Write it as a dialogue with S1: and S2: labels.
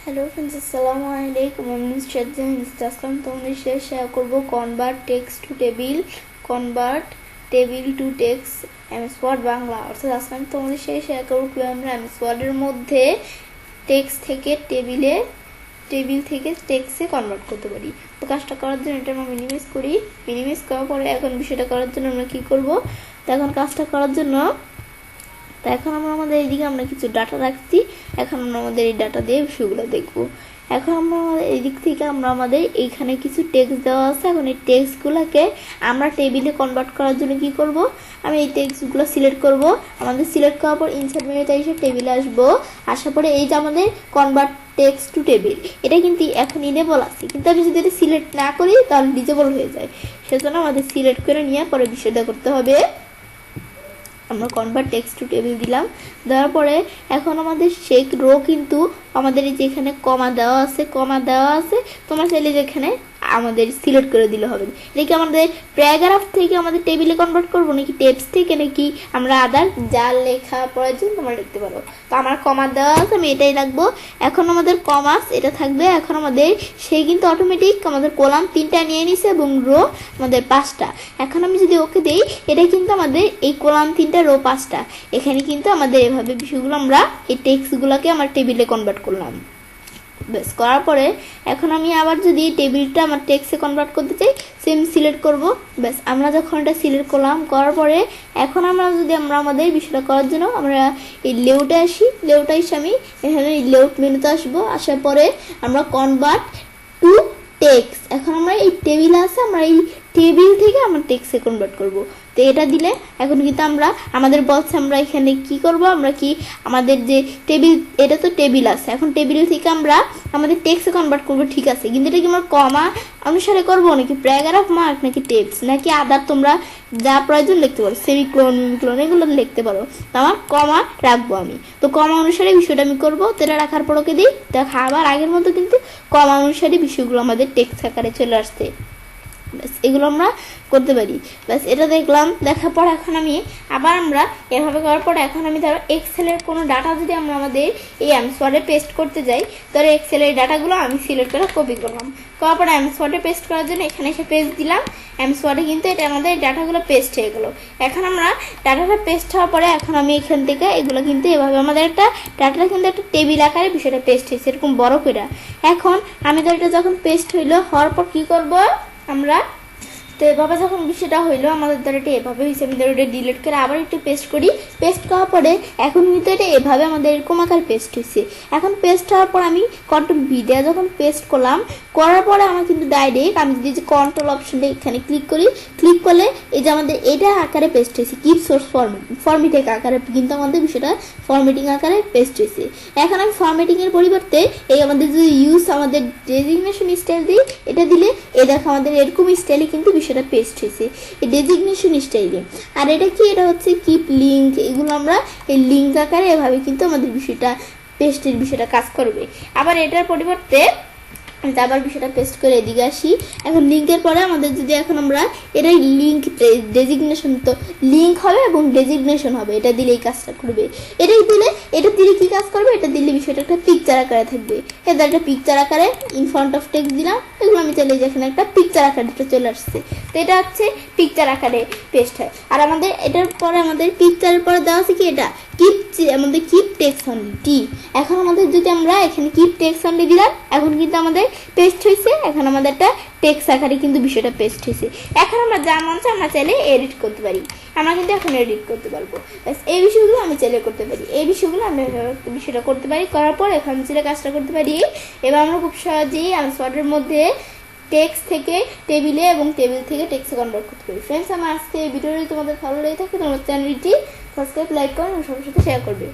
S1: Hello friends, আসসালামু আলাইকুম। আমি নুসরাত জাহান আসলাম তোমাদের সাথে শেয়ার করবো convert text to table, convert table to text MS Word Bangla. অর্থাৎ আজকে আমি তোমাদের সাথে শেয়ার করবো কীভাবে আমরা এমএস ওয়ার্ডের মধ্যে টেক্সট থেকে টেবিল থেকে টেক্সটে কনভার্ট করতে পারি। তো কাজটা করার জন্য এটা আমরা মিনিমাইজ করি। মিনিমাইজ করার পরে এখন বিষয়টা করার জন্য আমরা কী করবো, তো এখন কাজটা করার জন্য তো এখন আমরা আমাদের এইদিকে আমরা কিছু ডাটা রাখছি। এখন আমরা আমাদের এই ডাটা দিয়ে বিষয়গুলো দেখবো। এখন আমরা এই দিক থেকে আমরা আমাদের এইখানে কিছু টেক্সট দেওয়া আছে। এখন এই টেক্সটগুলোকে আমরা টেবিলে কনভার্ট করার জন্য কি করব, আমি এই টেক্সটগুলো সিলেক্ট করব। আমাদের সিলেক্ট করার পর ইনসার্ট মেনুতে এসে টেবিলে আসবো। আসার পরে এই যে আমাদের কনভার্ট টেক্সট টু টেবিল, এটা কিন্তু এখন ইনেবল আছে, কিন্তু আমি যদি এটা সিলেক্ট না করি তাহলে ডিজেবল হয়ে যায়। সেজন্য আমাদের সিলেক্ট করে নিয়ে পরে বিষয়টা করতে হবে। আমরা কনভার্ট টেক্সট টু টেবিল দিলাম, দেওয়ার পরে এখন আমাদের সেই রো কিন্তু আমাদের এই যে এখানে কমা দেওয়া আছে, তোমরা চাইলে যেখানে আমাদের সিলেক্ট করে দিলে হবে। এটা কি আমাদের প্যারাগ্রাফ থেকে আমাদের টেবিলে কনভার্ট করবো নাকি টেক্সট থেকে, নাকি আমরা আদার যা লেখা প্রয়োজন তোমরা লিখতে পারো। তো আমার কমা দেওয়া আছে, আমি এটাই রাখবো। এখন আমাদের কমাস এটা থাকবে। এখন আমাদের সেই কিন্তু অটোমেটিক আমাদের কলাম 3টা নিয়ে নিছে এবং রো আমাদের 5টা। এখন আমি যদি ওকে দিই, এটা কিন্তু আমাদের এই কলাম 3টা রো 5টা। এখানে কিন্তু আমাদের এভাবে বিষয়গুলো আমরা এই টেক্সটগুলোকে আমার টেবিলে কনভার্ট করলাম। বেশ, করার পরে এখন আমি আবার যদি টেবিলটা আমার টেক্সটে কনভার্ট করতে চাই, সেম সিলেক্ট করব। বেশ, আমরা যখন এটা সিলেক্ট করলাম, করার পরে এখন আমরা যদি আমাদের বিষয়টা করার জন্য আমরা এই লেআউটে আসি। লেআউটে এসে আমি এখানে এই লেআউট মেনুতে আসবো। আসার পরে আমরা কনভার্ট টু টেক্সট, এখন আমরা এই টেবিল আছে, আমরা এই টেবিল থেকে আমরা টেক্সটে কনভার্ট করব। তো এটা দিলে এখন কিন্তু আমরা আমাদের বলছে আমরা এখানে কি করব, আমরা কি আমাদের যে টেবিল, এটা তো টেবিল আছে, এখন টেবিল থেকে আমরা আমাদের টেক্সটে কনভার্ট করব, ঠিক আছে। কিন্তু এটা কি আমরা কমা অনুসারে করব নাকি প্যারাগ্রাফ মার্ক নাকি টেক্সট নাকি আদার, তোমরা যা প্রয়োজন লিখতে পারো, সেমিক্লোন মিমিক্লোন এগুলো লিখতে পারো। তো আমার কমা রাখবো আমি, তো কমা অনুসারে বিষয়টা আমি করবো। তো এটা রাখার পর ওকে দিই, দেখা আবার আগের মতো কিন্তু কমা অনুসারে বিষয়গুলো আমাদের টেক্সট আকারে চলে আসছে। ব্যাস, এগুলো আমরা করতে পারি। ব্যাস, এটা দেখলাম। দেখার পর এখন আমি আবার আমরা এভাবে করার পর এখন আমি ধরো এক্সেলের কোনো ডাটা যদি আমরা আমাদের এই এমএস ওয়ার্ডে পেস্ট করতে যাই, তাহলে এক্সেলের ডাটাগুলো আমি সিলেক্ট করে কপি করলাম। করার পরে এমএস ওয়ার্ডে পেস্ট করার জন্য এখানে এসে পেস্ট দিলাম। এমএস ওয়ার্ডে কিন্তু এটা আমাদের ডাটাগুলো পেস্ট হয়ে গেলো। এখন আমরা ডাটাটা পেস্ট হওয়ার পরে এখন আমি এখান থেকে এগুলো কিন্তু এভাবে আমাদের একটা ডাটাটা কিন্তু একটা টেবিল আকারে বিষয়টা পেস্ট হয়েছে এরকম বড় করে। এখন আমি তো এটা যখন পেস্ট হওয়ার পর কি করব আমরা, তো এভাবে যখন বিষয়টা হইলো আমাদের দ্বারা এটা এভাবে হয়েছে, আমি ধরো এটা ডিলিট করে আবার একটু পেস্ট করি। পেস্ট করার পরে এখন কিন্তু এটা এভাবে আমাদের এরকম আকার পেস্ট হয়েছে। এখন পেস্ট হওয়ার পর আমি কন্ট্রোল ভি দিয়ে যখন পেস্ট করলাম, করার পরে আমার কিন্তু ডাইরেক্ট আমি যদি যে কন্ট্রোল অপশনটা এখানে ক্লিক করি, ক্লিক করলে এই যে আমাদের এটা আকারে পেস্ট হয়েছে, কিপ সোর্স ফরম্যাটিং আকারে কিন্তু আমাদের বিষয়টা ফরম্যাটিং আকারে পেস্ট হয়েছে। এখন আমি ফরম্যাটিংয়ের পরিবর্তে এই আমাদের যদি ইউজ আমাদের ডেজিগনেশন স্টাইল দিই, এটা দিলে এ দেখো আমাদের এরকম স্টাইলে কিন্তু বিষয়টা পেস্ট হয়েছে এই ডেজিগনেশন স্টাইলে। আর এটা কি, এটা হচ্ছে কিপ লিঙ্ক, এগুলো আমরা এই লিঙ্ক আকারে এভাবে কিন্তু আমাদের বিষয়টা পেস্টের বিষয়টা কাজ করবে। আবার এটার পরিবর্তে আবার বিষয়টা পেস্ট করে এদিকে আসি। এখন লিঙ্কের পরে আমাদের যদি এখন আমরা এটাই লিঙ্ক ডেজিগনেশন, তো লিঙ্ক হবে এবং ডেজিগনেশন হবে, এটা দিলে এই কাজটা করবে। এটা দিলে কি কাজ করবে, এটা দিলে বিষয়টা একটা পিকচার আকারে থাকবে। এদের একটা পিকচার আকারে ইন ফ্রন্ট অফ টেক্সট দিলাম, এগুলো আমি চাইলে যেখানে একটা পিকচার আকারে চলে আসছে। তো এটা হচ্ছে পিকচার আকারে পেস্ট হয়। আর আমাদের এটার পরে আমাদের পিকচারের পরে দেওয়া আছে কি, এটা আমাদের কিপ টেক্সট অনলি টি। এখন আমাদের যদি আমরা এখানে কিপ টেক্সট অনলি দিলাম, এখন কিন্তু আমাদের পেস্ট হয়েছে। এখন আমাদের একটা টেক্সট আকারে কিন্তু বিষয়টা পেস্ট হয়েছে। এখন আমরা যা মন চাই আমরা চাইলে এডিট করতে পারি, আমরা কিন্তু এখন এডিট করতে পারবো। ব্যাস, এই বিষয়গুলো আমি চাইলে করতে পারি, এই বিষয়গুলো আমরা বিষয়টা করতে পারি। করার পর এখন চাইলে কাজটা করতে পারি। এবার আমরা খুব সহজেই এমএস ওয়ার্ডের মধ্যে টেক্সট থেকে টেবিলে এবং টেবিল থেকে টেক্সটে কনভার্ট করতে পারি। ফ্রেন্ডস, আমার আজকে এই ভিডিওটি তোমাদের ভালো লেগে থাকে, তোমার চ্যানেলটি সাবস্ক্রাইব, লাইক করুন এবং সবার সাথে শেয়ার করবে।